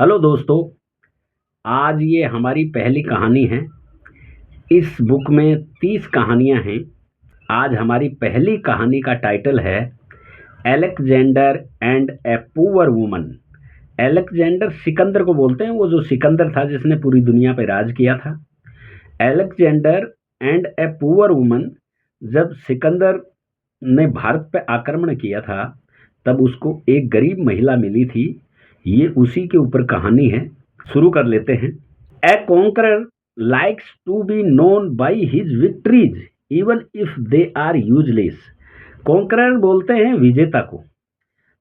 Hello दोस्तों, आज ये हमारी पहली कहानी है। इस बुक में 30 कहानियां हैं। आज हमारी पहली कहानी का टाइटल है Alexander and A poor woman. Alexander Sikandar को बोलते हैं, वो जो सिकंदर था जिसने पूरी दुनिया पर राज किया था। Alexander and A poor woman, जब सिकंदर ने भारत पे आक्रमण किया था तब उसको एक गरीब महिला मिली थी। ये उसी के ऊपर कहानी है। शुरू कर लेते हैं। A conqueror likes to be known by his victories even if they are useless. Conqueror बोलते हैं विजेता को।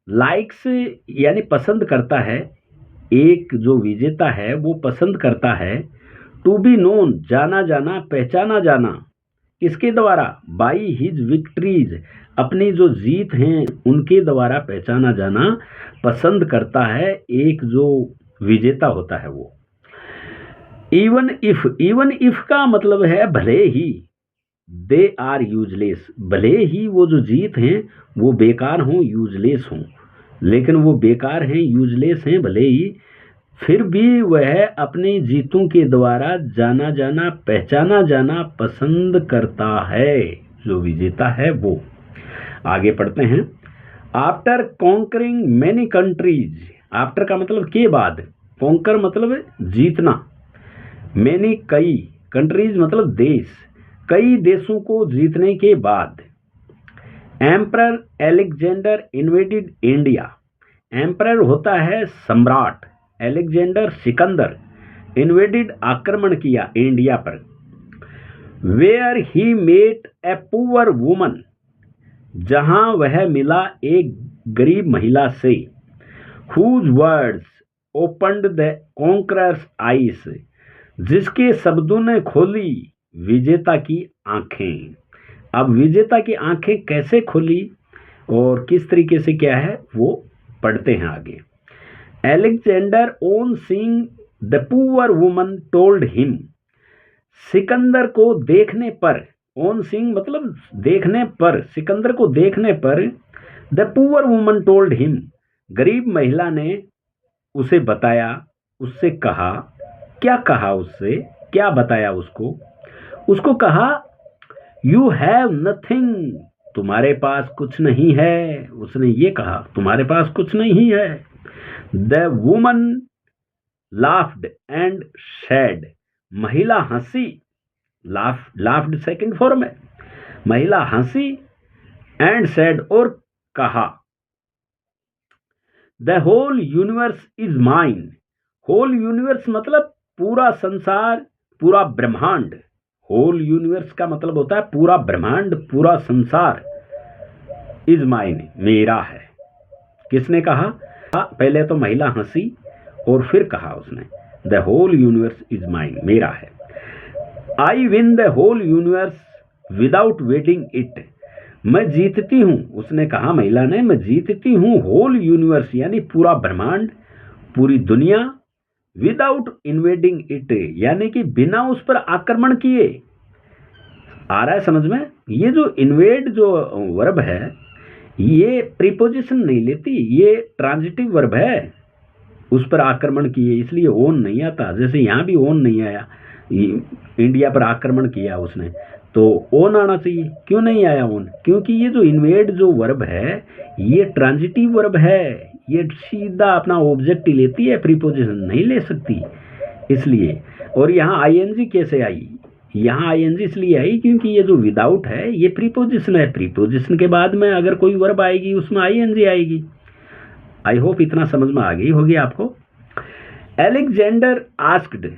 लाइक्स यानी पसंद करता है। एक जो विजेता है वो पसंद करता है टू बी नोन, जाना जाना, पहचाना जाना। किसके द्वारा? बाई हिज विक्ट्रीज, अपनी जो जीत हैं उनके द्वारा पहचाना जाना पसंद करता है एक जो विजेता होता है वो। इवन इफ का मतलब है भले ही। दे आर यूजलेस, भले ही वो जो जीत हैं वो बेकार हों, यूजलेस हों, लेकिन वो बेकार हैं, यूजलेस हैं भले ही, फिर भी वह अपनी जीतों के द्वारा जाना जाना, पहचाना जाना पसंद करता है। जो विजेता है वो। आगे पढ़ते हैं। After conquering many countries, after का मतलब के बाद, कॉन्कर मतलब जीतना, मेनी कई, कंट्रीज मतलब देश, कई देशों को जीतने के बाद emperor Alexander invaded India. Emperor होता है सम्राट, एलेक्जेंडर सिकंदर, इन्वेडेड आक्रमण किया इंडिया पर। Where he met a poor woman, जहां वह मिला एक गरीब महिला से। Whose words opened the conqueror's eyes, जिसके शब्दों ने खोली विजेता की आंखें। अब विजेता की आंखें कैसे खुली और किस तरीके से क्या है वो पढ़ते हैं आगे। Alexander on seeing the poor woman told him, Sikandar को देखने पर, ऑन सीइंग मतलब देखने पर, सिकंदर को देखने पर, the poor woman told him, गरीब महिला ने उसे बताया, उससे कहा। क्या कहा उससे, क्या बताया उसको? उसको कहा यू हैव नथिंग, तुम्हारे पास कुछ नहीं है। उसने ये कहा तुम्हारे पास कुछ नहीं है। The woman laughed and sad, महिला हंसी, लाफ्ड सेकंड फॉर्म है, महिला हंसी, एंड सैड और कहा the whole universe is mine. Whole universe मतलब पूरा संसार, पूरा ब्रह्मांड। होल यूनिवर्स का मतलब होता है पूरा ब्रह्मांड, पूरा संसार। इज माइन, मेरा है। किसने कहा? पहले तो महिला हंसी और फिर कहा उसने the whole universe is mine, मेरा है। I win the whole universe without waiting it, मैं जीतती हूं, उसने कहा महिला ने, मैं जीतती हूं होल यूनिवर्स यानी पूरा ब्रह्मांड, पूरी दुनिया, विदाउट इन्वेडिंग इट यानी कि बिना उस पर आक्रमण किए। आ रहा है समझ में? ये जो इन्वेड जो वर्ब है ये प्रीपोजिशन नहीं लेती, ये ट्रांजिटिव वर्ब है। उस पर आक्रमण किए इसलिए ओन नहीं आता, जैसे यहां भी ओन नहीं आया, इंडिया पर आक्रमण किया उसने तो ओन आना चाहिए। क्यों नहीं आया ओन? क्योंकि ये जो इन्वेड जो वर्ब है ये ट्रांजिटिव वर्ब है, ये सीधा अपना ऑब्जेक्ट ही लेती है, प्रीपोजिशन नहीं ले सकती इसलिए। और यहाँ आईएनजी कैसे आई? यहाँ आईएनजी इसलिए आई क्योंकि ये जो विदाउट है ये प्रीपोजिशन है, प्रीपोजिशन के बाद में अगर कोई वर्ब आएगी उसमें आईएनजी आएगी। आई होप इतना समझ में आ गई होगी आपको। एलेक्जेंडर आस्क्ड,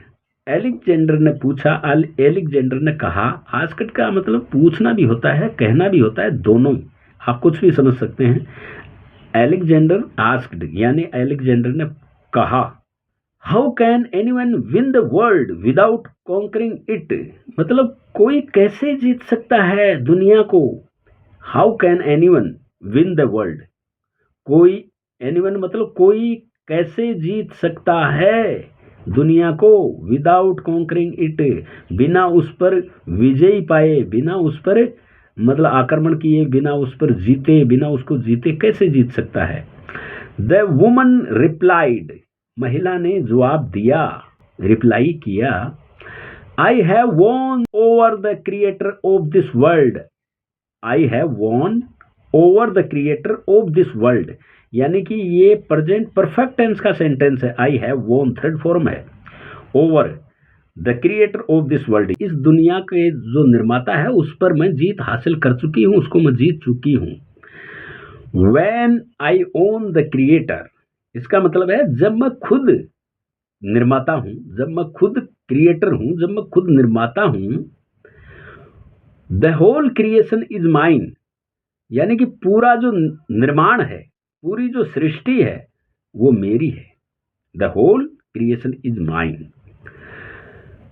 एलेक्जेंडर ने पूछा, एलेक्जेंडर ने कहा। आस्क्ड का मतलब पूछना भी होता है, कहना भी होता है, दोनों ही आप कुछ भी समझ सकते हैं। एलेक्जेंडर आस्क्ड यानी एलेक्जेंडर ने कहा। How can anyone win the world without conquering it, मतलब कोई कैसे जीत सकता है दुनिया को। How can anyone win the world, कोई, एनीवन मतलब कोई कैसे जीत सकता है दुनिया को, विदाउट कॉन्करिंग इट बिना उस पर विजयी पाए, बिना उस पर मतलब आक्रमण किए, बिना उस पर जीते, बिना उसको जीते कैसे जीत सकता है। द वुमन रिप्लाइड, महिला ने जवाब दिया, रिप्लाई किया, I have won over the creator of this world. I have won over the creator of this world, यानी कि ये प्रेजेंट परफेक्ट टेंस का सेंटेंस है। I have won third form है। Over the creator of this world, इस दुनिया के जो निर्माता है उस पर मैं जीत हासिल कर चुकी हूं, उसको मैं जीत चुकी हूं। When I own the creator, इसका मतलब है जब मैं खुद निर्माता हूं, जब मैं खुद क्रिएटर हूं, जब मैं खुद निर्माता हूं। The whole creation is mine, यानी कि पूरा जो निर्माण है, पूरी जो सृष्टि है वो मेरी है। The whole creation is mine.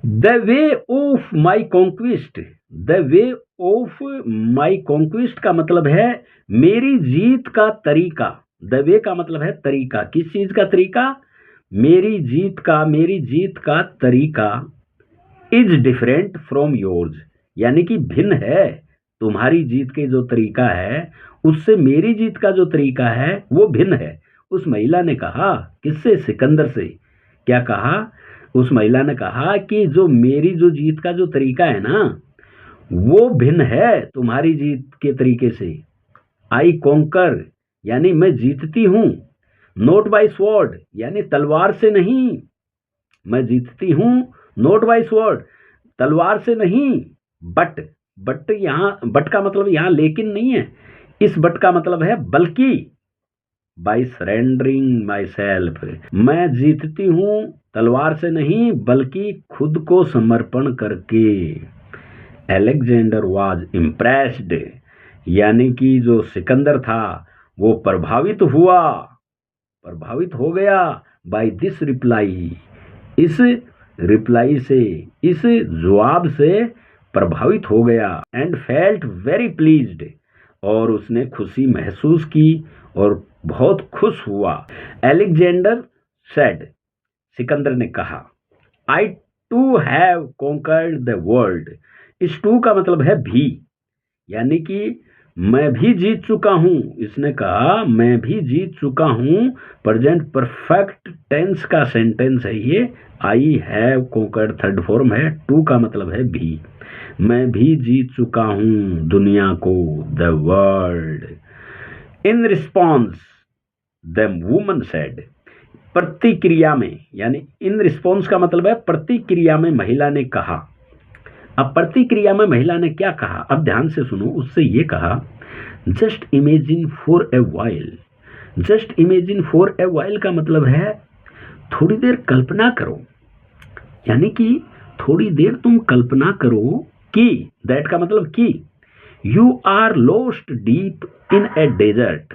The way of my conquest, the way of my conquest का मतलब है मेरी जीत का तरीका। द वे का मतलब है तरीका, किस चीज का तरीका? मेरी जीत का तरीका इज डिफरेंट फ्रॉम योर्स, यानी कि भिन्न है। तुम्हारी जीत के जो तरीका है उससे मेरी जीत का जो तरीका है वो भिन्न है। उस महिला ने कहा, किससे? सिकंदर से। क्या कहा? उस महिला ने कहा कि जो मेरी जो जीत का जो तरीका है ना वो भिन्न है तुम्हारी जीत के तरीके से। आई कॉन्कर, यानी मैं जीतती हूं। नोट बाय स्वॉर्ड, यानी तलवार से नहीं, मैं जीतती हूं नोट बाय स्वॉर्ड, तलवार से नहीं। बट यहाँ, बट का मतलब यहाँ लेकिन नहीं है, इस बट का मतलब है बल्कि। बाय सरेंडरिंग माई सेल्फ, मैं जीतती हूं तलवार से नहीं बल्कि खुद को समर्पण करके। अलेक्जेंडर वाज इम्प्रेस्ड, यानी कि जो सिकंदर था वो प्रभावित हो गया बाय दिस रिप्लाई, इस रिप्लाई से, इस जवाब से प्रभावित हो गया। एंड फेल्ट वेरी प्लीज्ड, और उसने खुशी महसूस की और बहुत खुश हुआ। अलेक्जेंडर सेड, सिकंदर ने कहा, I too have conquered the world. इस टू का मतलब है भी, यानी कि मैं भी जीत चुका हूं। इसने कहा मैं भी जीत चुका हूं, प्रेजेंट परफेक्ट टेंस का सेंटेंस है ये। I have conquered third form है, टू का मतलब है भी। मैं भी जीत चुका हूं दुनिया को, the world. In response the woman said, प्रतिक्रिया में, यानी इन रिस्पॉन्स का मतलब है प्रतिक्रिया में महिला ने कहा। अब प्रतिक्रिया में महिला ने क्या कहा, अब ध्यान से सुनो। उससे ये कहा, just imagine for a while. Just imagine for a while का मतलब है थोड़ी देर कल्पना करो, यानी कि थोड़ी देर तुम कल्पना करो कि, दैट का मतलब कि, you are lost deep in a desert,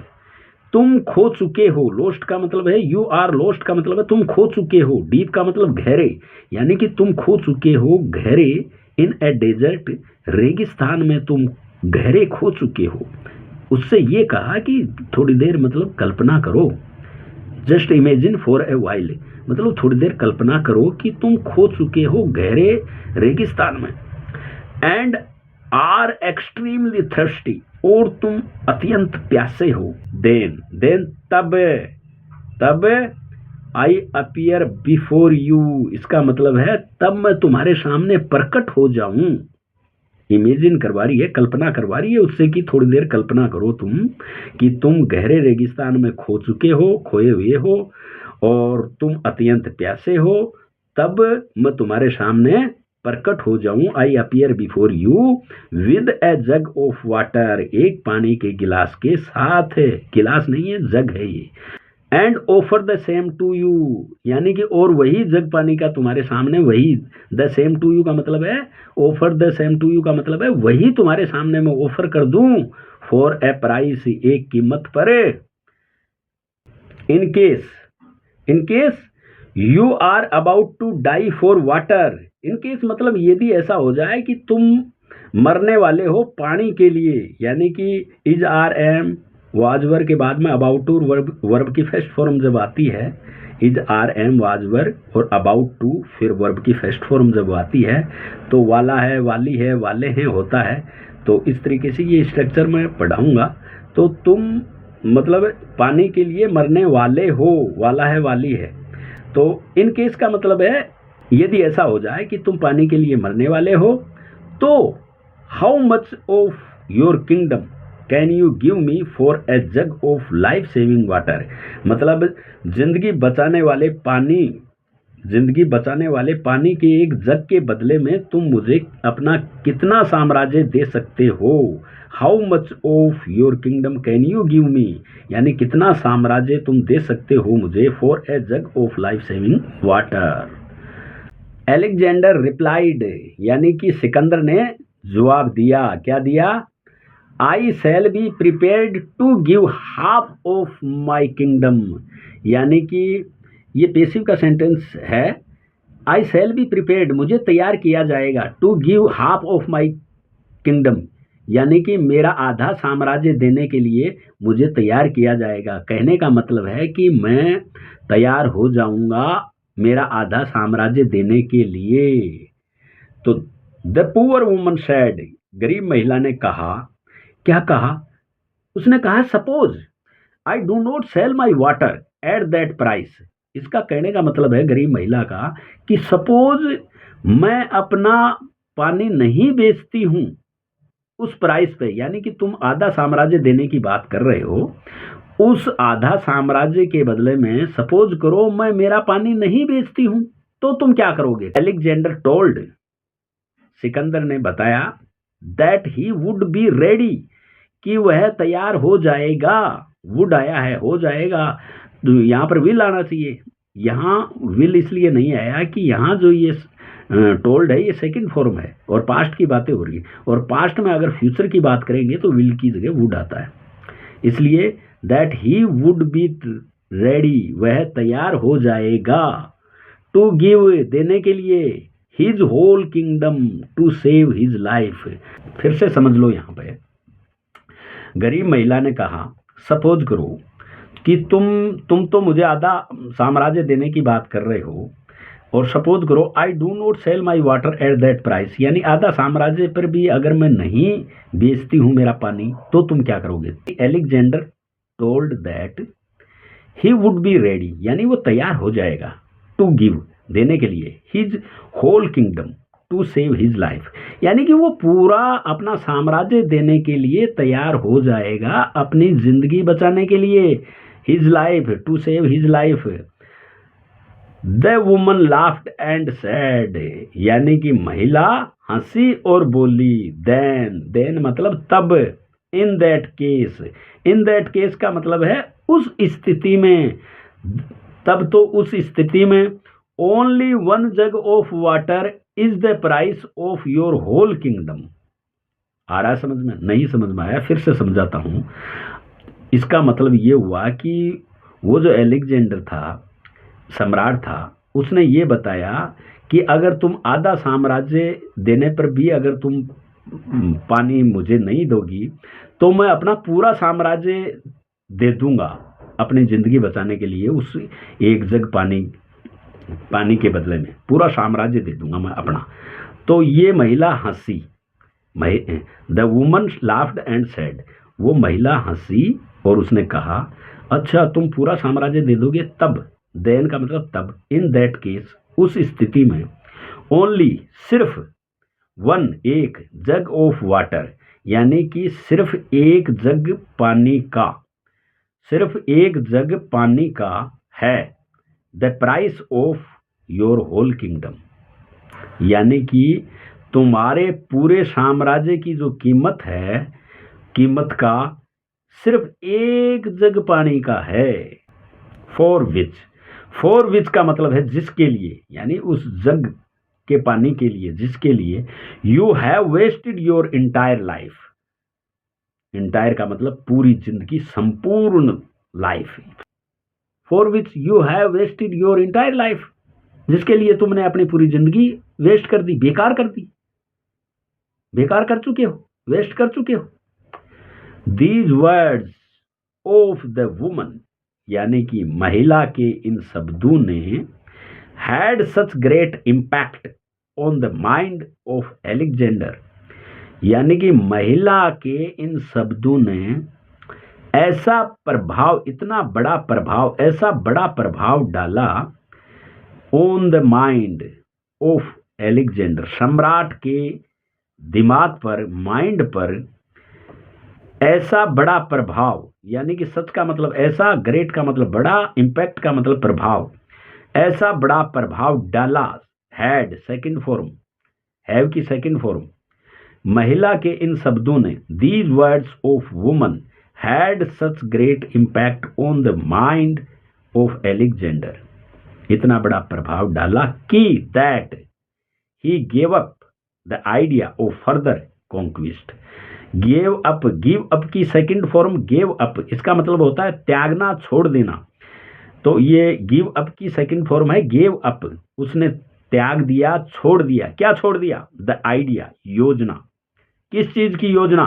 तुम खो चुके हो। लोस्ट का मतलब है, यू आर लोस्ट का मतलब है तुम खो चुके हो। डीप का मतलब गहरे, यानी कि तुम खो चुके हो गहरे। इन ए डेजर्ट, रेगिस्तान में तुम गहरे खो चुके हो। उससे ये कहा कि थोड़ी देर मतलब कल्पना करो। Just imagine for a while मतलब थोड़ी देर कल्पना करो कि तुम खो चुके हो गहरे रेगिस्तान में। एंड आर एक्सट्रीमली थर्स्टी, और तुम अत्यंत प्यासे हो। देन तब आई अपीयर बिफोर यू, इसका मतलब है तब मैं तुम्हारे सामने प्रकट हो जाऊं। इमेजिन करवा रही है, कल्पना करवा रही है उससे कि थोड़ी देर कल्पना करो तुम कि तुम गहरे रेगिस्तान में खो चुके हो, खोए हुए हो, और तुम अत्यंत प्यासे हो। तब मैं तुम्हारे सामने प्रकट हो जाऊं। I appear before you with a jug of water, एक पानी के गिलास के साथ है। गिलास नहीं है, जग है ये। And offer the same to you, यानी कि और वही जग पानी का तुम्हारे सामने, वही द सेम टू यू का मतलब है, offer the same to you का मतलब है वही तुम्हारे सामने मैं ऑफर कर दूं। फॉर ए प्राइस, एक कीमत पर। In case you are about to die for water. In case मतलब यदि ऐसा हो जाए कि तुम मरने वाले हो पानी के लिए, यानी कि इज आर एम वाजवर के बाद में अबाउट टू वर्ब की फर्स्ट फॉर्म जब आती है, इज आर एम वाजवर और अबाउट टू फिर वर्ब की फर्स्ट फॉर्म जब आती है तो वाला है, वाली है, वाले हैं होता है। तो इस तरीके से ये स्ट्रक्चर मैं पढ़ाऊंगा। तो तुम मतलब पानी के लिए मरने वाले हो, वाला है, वाली है। तो इन केस का मतलब है यदि ऐसा हो जाए कि तुम पानी के लिए मरने वाले हो, तो how much of your kingdom can you give me for a jug of life saving water. मतलब जिंदगी बचाने वाले पानी जिंदगी बचाने वाले पानी के एक जग के बदले में तुम मुझे अपना कितना साम्राज्य दे सकते हो। How much of your kingdom can you give me, यानी कितना साम्राज्य तुम दे सकते हो मुझे for a jug of life saving water. Alexander replied, यानी कि सिकंदर ने जवाब दिया। क्या दिया? I shall be prepared to give half of my kingdom. यानी कि ये पेसिव का सेंटेंस है। आई शैल बी प्रिपेयर्ड, मुझे तैयार किया जाएगा, to give half of my kingdom, यानी कि मेरा आधा साम्राज्य देने के लिए मुझे तैयार किया जाएगा। कहने का मतलब है कि मैं तैयार हो जाऊंगा मेरा आधा साम्राज्य देने के लिए। तो द पुअर वुमन सेड, गरीब महिला ने कहा। क्या कहा? उसने कहा suppose I do not sell my water at that price. इसका कहने का मतलब है गरीब महिला का कि सपोज मैं अपना पानी नहीं बेचती हूं उस प्राइस पे, यानी कि तुम आधा साम्राज्य देने की बात कर रहे हो, उस आधा साम्राज्य के बदले में सपोज करो मैं मेरा पानी नहीं बेचती हूं, तो तुम क्या करोगे? एलेक्जेंडर टोल्ड, सिकंदर ने बताया, that he would be ready, कि वह तैयार हो जाएगा। वुड आया है, हो जाएगा, तो यहाँ पर विल आना चाहिए। यहाँ विल इसलिए नहीं आया कि यहाँ जो ये टोल्ड है ये सेकंड फॉर्म है और पास्ट की बातें हो रही है, और पास्ट में अगर फ्यूचर की बात करेंगे तो विल की जगह वुड आता है। इसलिए that he would be ready, वह तैयार हो जाएगा, टू गिव, देने के लिए, his whole kingdom to save his life. फिर से समझ लो, यहाँ पे गरीब महिला ने कहा सपोज करो कि तुम तो मुझे आधा साम्राज्य देने की बात कर रहे हो, और सपोज करो I do not sell my water at that price, यानी आधा साम्राज्य पर भी अगर मैं नहीं बेचती हूं मेरा पानी, तो तुम क्या करोगे? Alexander told that he would be ready, यानी वो तैयार हो जाएगा, टू गिव, देने के लिए, his whole kingdom to save his life, यानी कि वो पूरा अपना साम्राज्य देने के लिए तैयार हो जाएगा, अपनी जिंदगी बचाने के लिए, his life, to save his life. The woman laughed and said, यानी कि महिला हंसी और बोली। देन मतलब तब, in that case, in that case का मतलब है उस स्थिति में, तब तो उस स्थिति में, only one jug of water is the price of your whole kingdom. आ रहा है समझ में? नहीं समझ में आया? फिर से समझाता हूं। इसका मतलब ये हुआ कि वो जो एलेक्जेंडर था, सम्राट था, उसने ये बताया कि अगर तुम आधा साम्राज्य देने पर भी अगर तुम पानी मुझे नहीं दोगी, तो मैं अपना पूरा साम्राज्य दे दूंगा अपनी जिंदगी बचाने के लिए, उस एक जग पानी के बदले में पूरा साम्राज्य दे दूंगा मैं अपना। तो ये महिला हंसी, the woman laughed and said, वो महिला हंसी और उसने कहा अच्छा तुम पूरा साम्राज्य दे दोगे तब, देन का मतलब तब, इन दैट केस, उस स्थिति में, ओनली, सिर्फ, वन, एक, जग ऑफ वाटर, यानी कि सिर्फ एक जग पानी का, सिर्फ एक जग पानी का है, the price of your whole kingdom, यानी कि तुम्हारे पूरे साम्राज्य की जो कीमत है, कीमत का सिर्फ एक जग पानी का है। फॉर विच का मतलब है जिसके लिए, यानी उस जग के पानी के लिए, जिसके लिए you have wasted your entire life. Entire का मतलब पूरी जिंदगी, संपूर्ण life. For which you have wasted your entire life, जिसके लिए तुमने अपनी पूरी जिंदगी वेस्ट कर दी, बेकार कर दी, बेकार कर चुके हो, वेस्ट कर चुके हो। These words of the woman, यानी कि महिला के इन शब्दों ने, had such great impact on the mind of Alexander, यानी कि महिला के इन शब्दों ने ऐसा प्रभाव, इतना बड़ा प्रभाव, ऐसा बड़ा प्रभाव डाला on the mind of Alexander, सम्राट के दिमाग पर, माइंड पर ऐसा बड़ा प्रभाव, यानी कि सच का मतलब ऐसा, ग्रेट का मतलब बड़ा, इम्पैक्ट का मतलब प्रभाव, ऐसा बड़ा प्रभाव डाला। हैड सेकंड फॉर्म, हैव की सेकंड फॉर्म, महिला के इन शब्दों ने, these words of woman had such great impact on the mind of Alexander, इतना बड़ा प्रभाव डाला कि that he gave up the idea of further conquest. Give up की सेकंड फॉर्म गेव अप, इसका मतलब होता है त्यागना, छोड़ देना। तो ये गिव अप की सेकंड फॉर्म है गेव अप, उसने त्याग दिया, छोड़ दिया। क्या छोड़ दिया? द आइडिया, योजना। किस चीज की योजना?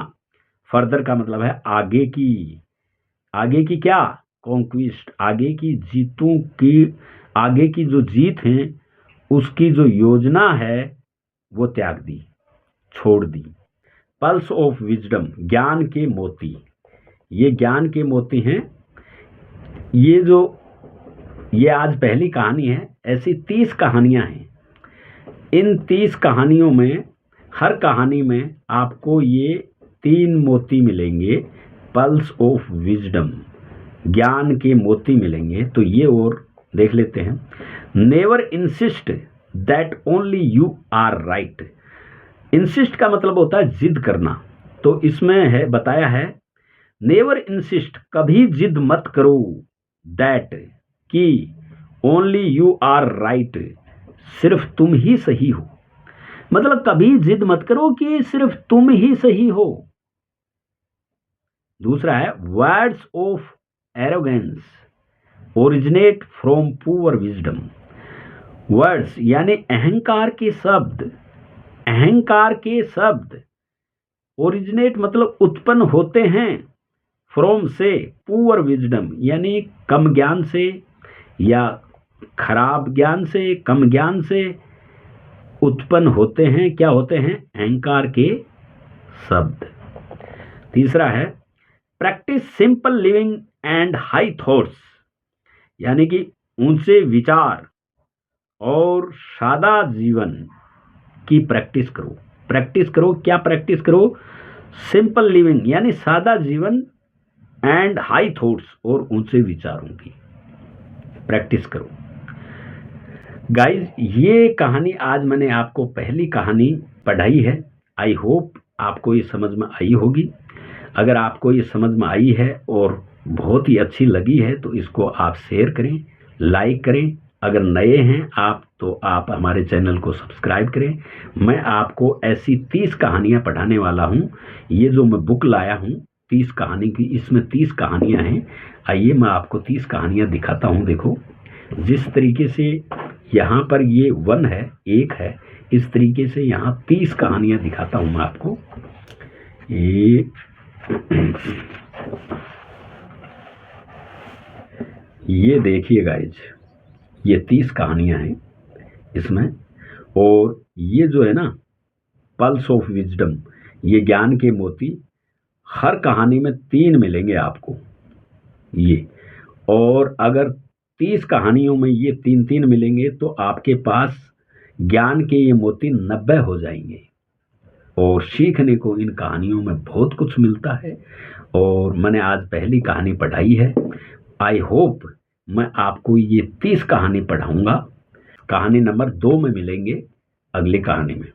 फर्दर का मतलब है आगे की। आगे की क्या? कॉन्क्विस्ट, आगे की जीतों की, आगे की जो जीत है उसकी जो योजना है वो त्याग दी, छोड़ दी। पल्स ऑफ विजडम, ज्ञान के मोती, ये ज्ञान के मोती हैं। ये आज पहली कहानी है, ऐसी 30 कहानियां हैं। इन 30 कहानियों में, हर कहानी में आपको ये 3 मोती मिलेंगे, पल्स ऑफ विजडम, ज्ञान के मोती मिलेंगे। तो ये और देख लेते हैं। Never insist that only you are right. Insist का मतलब होता है जिद करना, तो इसमें है, बताया है, नेवर इंसिस्ट, कभी जिद मत करो, दैट, कि ओनली यू आर राइट, सिर्फ तुम ही सही हो। मतलब कभी जिद मत करो कि सिर्फ तुम ही सही हो। दूसरा है words of arrogance originate from poor wisdom. Words यानी अहंकार के शब्द, अहंकार के शब्द, ओरिजिनेट मतलब उत्पन्न होते हैं, फ्रॉम से, पुअर विजडम यानी कम ज्ञान से या खराब ज्ञान से, कम ज्ञान से उत्पन्न होते हैं। क्या होते हैं? अहंकार के शब्द। तीसरा है practice simple living and high thoughts, यानी कि ऊंचे विचार और सादा जीवन की प्रैक्टिस करो। प्रैक्टिस करो, क्या प्रैक्टिस करो? सिंपल लिविंग यानी सादा जीवन, एंड हाई थॉट्स और ऊंचे विचारों की प्रैक्टिस करो। गाइज, ये कहानी आज मैंने आपको पहली कहानी पढ़ाई है। आई होप आपको ये समझ में आई होगी। अगर आपको ये समझ में आई है और बहुत ही अच्छी लगी है तो इसको आप शेयर करें, लाइक करें। अगर नए हैं आप तो आप हमारे चैनल को सब्सक्राइब करें। मैं आपको ऐसी 30 कहानियाँ पढ़ाने वाला हूँ। ये जो मैं बुक लाया हूँ 30 कहानी की, इसमें 30 कहानियाँ हैं। आइए मैं आपको 30 कहानियाँ दिखाता हूँ। देखो, जिस तरीके से यहाँ पर ये 1 है, 1 है, इस तरीके से यहाँ 30 कहानियाँ दिखाता हूँ मैं आपको। ये देखिए गाइज, ये 30 कहानियां हैं इसमें। और ये जो है ना, पल्स ऑफ विजडम, ये ज्ञान के मोती, हर कहानी में 3 मिलेंगे आपको ये। और अगर 30 कहानियों में ये 3-3 मिलेंगे तो आपके पास ज्ञान के ये मोती 90 हो जाएंगे। और सीखने को इन कहानियों में बहुत कुछ मिलता है। और मैंने आज पहली कहानी पढ़ाई है। आई होप मैं आपको ये 30 कहानी पढ़ाऊंगा। कहानी नंबर 2 में मिलेंगे अगली कहानी में।